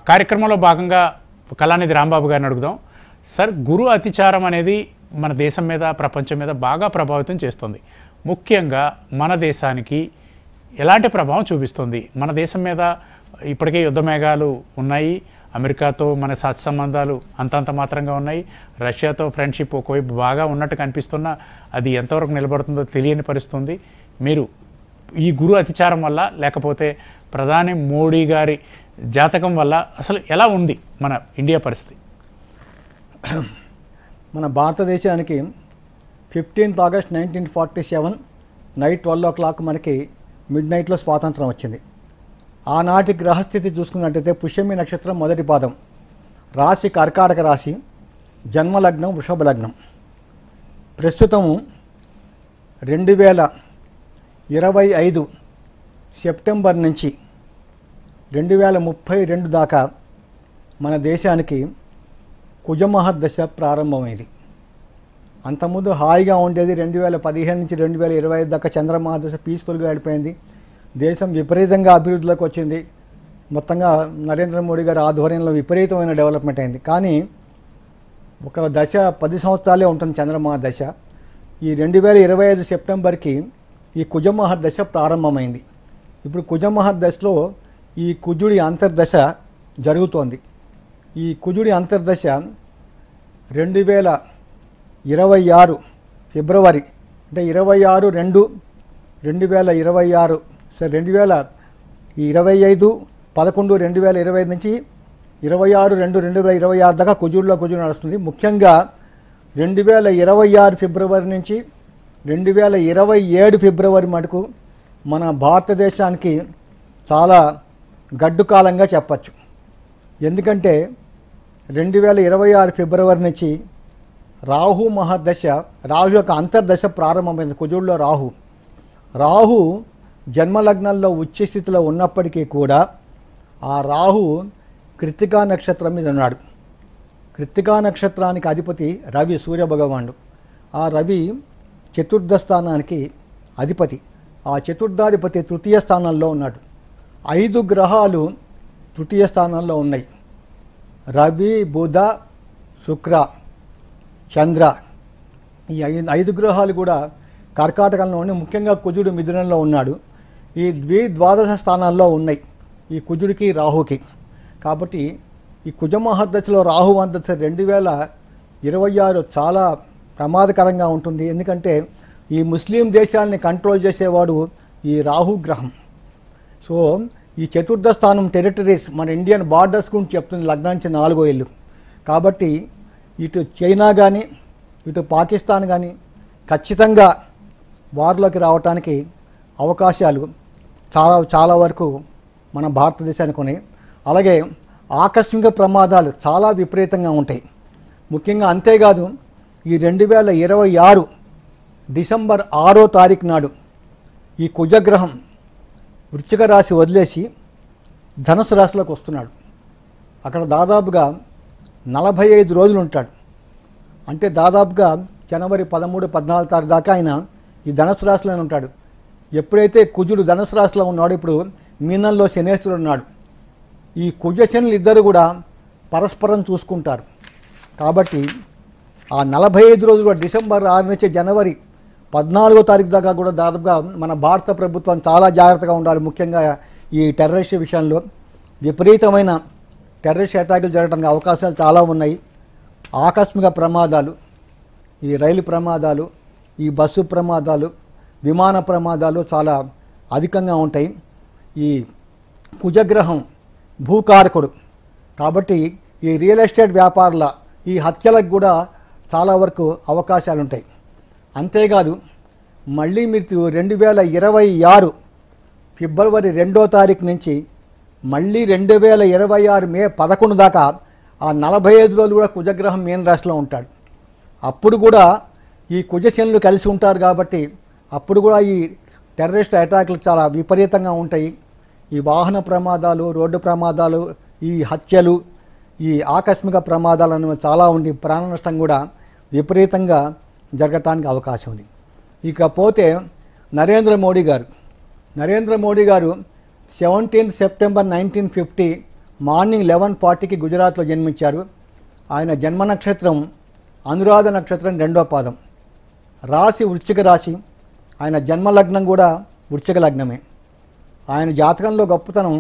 కార్యక్రమంలో భాగంగా కళానిధి రాంబాబు గారిని అడుగుదాం. సార్, గురు అతిచారం అనేది మన దేశం మీద ప్రపంచం మీద బాగా ప్రభావితం చేస్తుంది. ముఖ్యంగా మన దేశానికి ఎలాంటి ప్రభావం చూపిస్తుంది? మన దేశం మీద ఇప్పటికే యుద్ధ మేఘాలు ఉన్నాయి. అమెరికాతో మన సత్సంబంధాలు అంతంత మాత్రంగా ఉన్నాయి. రష్యాతో ఫ్రెండ్షిప్ ఒకవైపు బాగా ఉన్నట్టు కనిపిస్తున్నా అది ఎంతవరకు నిలబడుతుందో తెలియని పరిస్థితుంది. మీరు ఈ గురు అతిచారం వల్ల లేకపోతే ప్రధాని మోడీ గారి జాతకం వల్ల అసలు ఎలా ఉంది మన ఇండియా పరిస్థితి? మన భారతదేశానికి 15th August 1947 నైట్ 12 o'clock మనకి మిడ్ నైట్లో స్వాతంత్రం వచ్చింది. ఆనాటి గ్రహస్థితి చూసుకున్నట్టయితే పుష్యమి నక్షత్రం మొదటి పాదం, రాశి కర్కాటక రాశి, జన్మలగ్నం వృషభ లగ్నం. ప్రస్తుతము 2025 సెప్టెంబర్ నుంచి 2032 దాకా మన దేశానికి కుజమహర్దశ ప్రారంభమైంది. అంతకుముందు హాయిగా ఉండేది. 2015 నుంచి 2025 దాకా చంద్రమహర్దశ పీస్ఫుల్గా వెళ్ళిపోయింది. దేశం విపరీతంగా అభివృద్ధిలోకి వచ్చింది. మొత్తంగా నరేంద్ర మోడీ గారి ఆధ్వర్యంలో విపరీతమైన డెవలప్మెంట్ అయింది. కానీ ఒక దశ 10 సంవత్సరాలే ఉంటుంది చంద్రమహర్దశ. ఈ 2025 సెప్టెంబర్కి ఈ కుజమహర్దశ ప్రారంభమైంది. ఇప్పుడు కుజమహర్దశలో ఈ కుజుడి అంతర్దశ జరుగుతోంది. ఈ కుజుడి అంతర్దశ 2026 ఫిబ్రవరి, అంటే 26/2/2026, 2025/11/2025 నుంచి 26/2/2026 దాకా కుజుడిలో కుజుడు నడుస్తుంది. ముఖ్యంగా 2026 ఫిబ్రవరి నుంచి 2027 ఫిబ్రవరి మటుకు మన భారతదేశానికి చాలా గడ్డు కాలంగా చెప్పచ్చు. ఎందుకంటే 2026 ఫిబ్రవరి నుంచి రాహు మహర్దశ, రాహు యొక్క అంతర్దశ ప్రారంభమైంది. కుజుడిలో రాహు జన్మలగ్నంలో ఉచ్చస్థితిలో ఉన్నప్పటికీ కూడా ఆ రాహు కృత్తికా నక్షత్రం మీద ఉన్నాడు. కృత్తికా నక్షత్రానికి అధిపతి రవి, సూర్యభగవానుడు. ఆ రవి చతుర్థ స్థానానికి అధిపతి. ఆ చతుర్థాధిపతి తృతీయ స్థానంలో ఉన్నాడు. 5 గ్రహాలు తృతీయ స్థానంలో ఉన్నాయి. రవి, బుధ, శుక్ర, చంద్ర. ఈ 5 గ్రహాలు కూడా కర్కాటకంలో ఉండి, ముఖ్యంగా కుజుడు మిథునంలో ఉన్నాడు. ఈ ద్వాదశ స్థానాల్లో ఉన్నాయి ఈ కుజుడికి రాహుకి. కాబట్టి ఈ కుజమహర్దశలో రాహు అంతర్దశ 2026 చాలా ప్రమాదకరంగా ఉంటుంది. ఎందుకంటే ఈ ముస్లిం దేశాలని కంట్రోల్ చేసేవాడు ఈ రాహు గ్రహం. సో ఈ చతుర్థ స్థానం టెరిటరీస్, మన ఇండియన్ బార్డర్స్ గురించి చెప్తుంది. లగ్నానికి 4వ ఇల్లు. కాబట్టి ఇటు చైనా కానీ ఇటు పాకిస్తాన్ కానీ ఖచ్చితంగా వార్లోకి రావడానికి అవకాశాలు చాలా వరకు మన భారతదేశానికి ఉన్నాయి. అలాగే ఆకస్మిక ప్రమాదాలు చాలా విపరీతంగా ఉంటాయి. ముఖ్యంగా అంతేకాదు, ఈ 2026 డిసెంబర్ 6వ తారీఖు నాడు ఈ కుజగ్రహం వృశ్చిక రాశి వదిలేసి ధనుసు రాశిలోకి వస్తున్నాడు. అక్కడ దాదాపుగా 45 రోజులు ఉంటాడు. అంటే దాదాపుగా జనవరి 13-14 తారీఖు దాకా ఆయన ఈ ధనుసు రాశిలోనే ఉంటాడు. ఎప్పుడైతే కుజుడు ధనుసు రాశిలో ఉన్నాడు, ఇప్పుడు మీనంలో శనేశ్వరుడు ఉన్నాడు. ఈ కుజ శనులు ఇద్దరు కూడా పరస్పరం చూసుకుంటారు. కాబట్టి ఆ 45 రోజులు డిసెంబర్ 6 నుంచి జనవరి 14వ తారీఖు దాకా కూడా దాదాపుగా మన భారత ప్రభుత్వం చాలా జాగ్రత్తగా ఉండాలి. ముఖ్యంగా ఈ టెర్రరిస్ట్ విషయంలో విపరీతమైన టెర్రరిస్ట్ అటాకులు జరగడానికి అవకాశాలు చాలా ఉన్నాయి. ఆకస్మిక ప్రమాదాలు, ఈ రైలు ప్రమాదాలు, ఈ బస్సు ప్రమాదాలు, విమాన ప్రమాదాలు చాలా అధికంగా ఉంటాయి. ఈ కుజగ్రహం భూకారకుడు కాబట్టి ఈ రియల్ ఎస్టేట్ వ్యాపారుల ఈ హత్యలకు కూడా చాలా వరకు అవకాశాలు ఉంటాయి. అంతేకాదు, మళ్ళీ మీరు 2026 ఫిబ్రవరి 2వ తారీఖు నుంచి మళ్ళీ 2026 మే 11 దాకా ఆ 45 రోజులు కూడా కుజగ్రహం మీన రాశిలో ఉంటాడు. అప్పుడు కూడా ఈ కుజశనులు కలిసి ఉంటారు. కాబట్టి అప్పుడు కూడా ఈ టెర్రరిస్ట్ అటాకులు చాలా విపరీతంగా ఉంటాయి. ఈ వాహన ప్రమాదాలు, రోడ్డు ప్రమాదాలు, ఈ హత్యలు, ఈ ఆకస్మిక ప్రమాదాలు అనేవి చాలా ఉండి ప్రాణ నష్టం కూడా విపరీతంగా జరగటానికి అవకాశం ఉంది. ఇకపోతే నరేంద్ర మోడీ గారు 17th సెప్టెంబర్ 1950 మార్నింగ్ 11:40కి గుజరాత్లో జన్మించారు. ఆయన జన్మ నక్షత్రం అనురాధ నక్షత్రం 2వ పాదం, రాశి వృశ్చిక రాశి. ఆయన జన్మ లగ్నం కూడా వృశ్చిక లగ్నమే. ఆయన జాతకంలో గొప్పతనం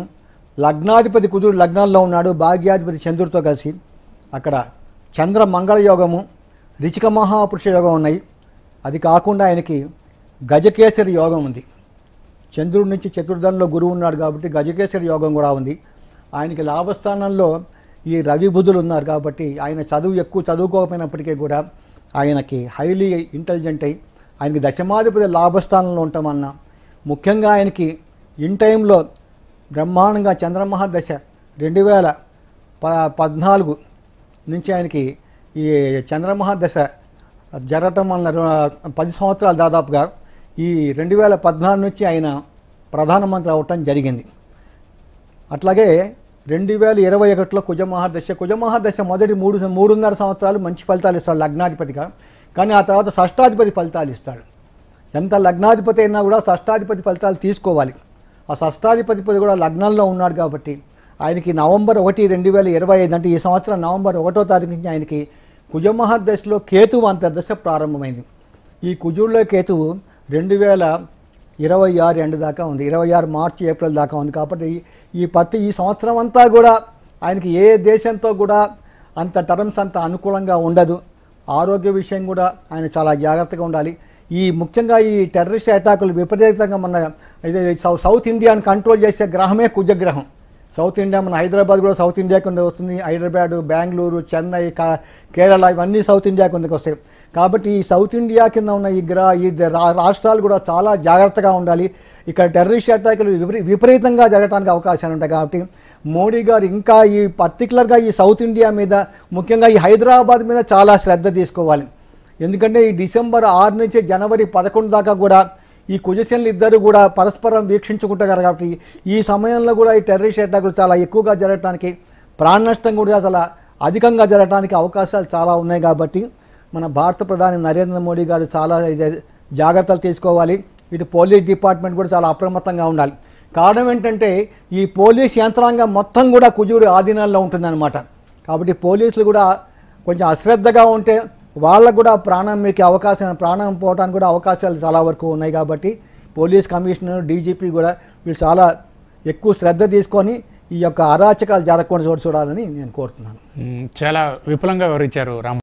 లగ్నాధిపతి కుజుడు లగ్నంలో ఉన్నాడు, భాగ్యాధిపతి చంద్రుడితో కలిసి. అక్కడ చంద్ర మంగళ యోగము, రిచిక మహాపురుష యోగం ఉన్నాయి. అది కాకుండా ఆయనకి గజకేసరి యోగం ఉంది. చంద్రుడి నుంచి చతుర్థంలో గురువు ఉన్నాడు కాబట్టి గజకేసరి యోగం కూడా ఉంది. ఆయనకి లాభస్థానంలో ఈ రవి బుధులు ఉన్నారు కాబట్టి ఆయన ఎక్కువ చదువుకోకపోయినప్పటికీ కూడా ఆయనకి హైలీ ఇంటెలిజెంట్ అయి ఆయనకి దశమాధిపతి లాభస్థానంలో ఉంటామన్నా. ముఖ్యంగా ఆయనకి ఇన్ టైంలో బ్రహ్మాండంగా చంద్రమహాదశ 2014 నుంచి ఆయనకి ఈ చంద్రమహాదశ జరగటం వలన 10 సంవత్సరాలు దాదాపుగా ఈ 2014 నుంచి ఆయన ప్రధానమంత్రి అవ్వటం జరిగింది. అట్లాగే 2021లో కుజమహాదశ మొదటి 3.5 సంవత్సరాలు మంచి ఫలితాలు ఇస్తాడు లగ్నాధిపతిగా. కానీ ఆ తర్వాత షష్టాధిపతి ఫలితాలు ఇస్తాడు. ఎంత లగ్నాధిపతి అయినా కూడా షష్టాధిపతి ఫలితాలు తీసుకోవాలి. ఆ షష్టాధిపతి కూడా లగ్నంలో ఉన్నాడు కాబట్టి ఆయనకి నవంబర్ 1, 2025 అంటే ఈ సంవత్సరం నవంబర్ 1వ తారీఖు నుంచి ఆయనకి కుజమహాదశలో కేతువు అంతర్దశ ప్రారంభమైంది. ఈ కుజుడిలో కేతువు 2026 ఎండ్ దాకా ఉంది, 26 మార్చి ఏప్రిల్ దాకా ఉంది. కాబట్టి ఈ సంవత్సరం అంతా కూడా ఆయనకి ఏ దేశంతో కూడా అంత టర్మ్స్ అంత అనుకూలంగా ఉండదు. ఆరోగ్య విషయం కూడా ఆయన చాలా జాగ్రత్తగా ఉండాలి. ముఖ్యంగా ఈ టెర్రరిస్ట్ అటాకులు విపరీతంగా మన సౌత్ ఇండియాని కంట్రోల్ చేసే గ్రహమే కుజగ్రహం. సౌత్ ఇండియా మన హైదరాబాద్ కూడా సౌత్ ఇండియా కింద వస్తుంది. హైదరాబాద్, బెంగళూరు, చెన్నై, కేరళ ఇవన్నీ సౌత్ ఇండియా కిందకి వస్తాయి. కాబట్టి ఈ సౌత్ ఇండియా కింద ఉన్న ఈ రాష్ట్రాలు కూడా చాలా జాగ్రత్తగా ఉండాలి. ఇక్కడ టెర్రరిస్ట్ అటాకులు విపరీతంగా జరగడానికి అవకాశాలు ఉంటాయి. కాబట్టి మోడీ గారు ఇంకా పర్టికులర్గా ఈ సౌత్ ఇండియా మీద, ముఖ్యంగా ఈ హైదరాబాద్ మీద చాలా శ్రద్ధ తీసుకోవాలి. ఎందుకంటే ఈ డిసెంబర్ 6 నుంచి జనవరి 11 దాకా కూడా ఈ కుజశనులు ఇద్దరు కూడా పరస్పరం వీక్షించుకుంటారు. కాబట్టి ఈ సమయంలో కూడా ఈ టెర్రరిస్ట్ అటాకులు చాలా ఎక్కువగా జరగడానికి, ప్రాణ నష్టం కూడా చాలా అధికంగా జరగడానికి అవకాశాలు చాలా ఉన్నాయి. కాబట్టి మన భారత ప్రధాని నరేంద్ర మోడీ గారు చాలా జాగ్రత్తలు తీసుకోవాలి. ఇటు పోలీస్ డిపార్ట్మెంట్ కూడా చాలా అప్రమత్తంగా ఉండాలి. కారణం ఏంటంటే ఈ పోలీస్ యంత్రాంగం మొత్తం కూడా కుజుడు ఆధీనంలో ఉంటుందన్నమాట. కాబట్టి పోలీసులు కూడా కొంచెం అశ్రద్ధగా ఉంటే వాళ్ళకు కూడా ప్రాణం పోవడానికి కూడా అవకాశాలు చాలా వరకు ఉన్నాయి. కాబట్టి పోలీస్ కమిషనర్, డీజీపీ కూడా వీళ్ళు చాలా ఎక్కువ శ్రద్ధ తీసుకొని ఈ యొక్క అరాచకాలు జరగకుండా చూడాలని నేను కోరుతున్నాను. చాలా విపులంగా వివరించారు రామ్.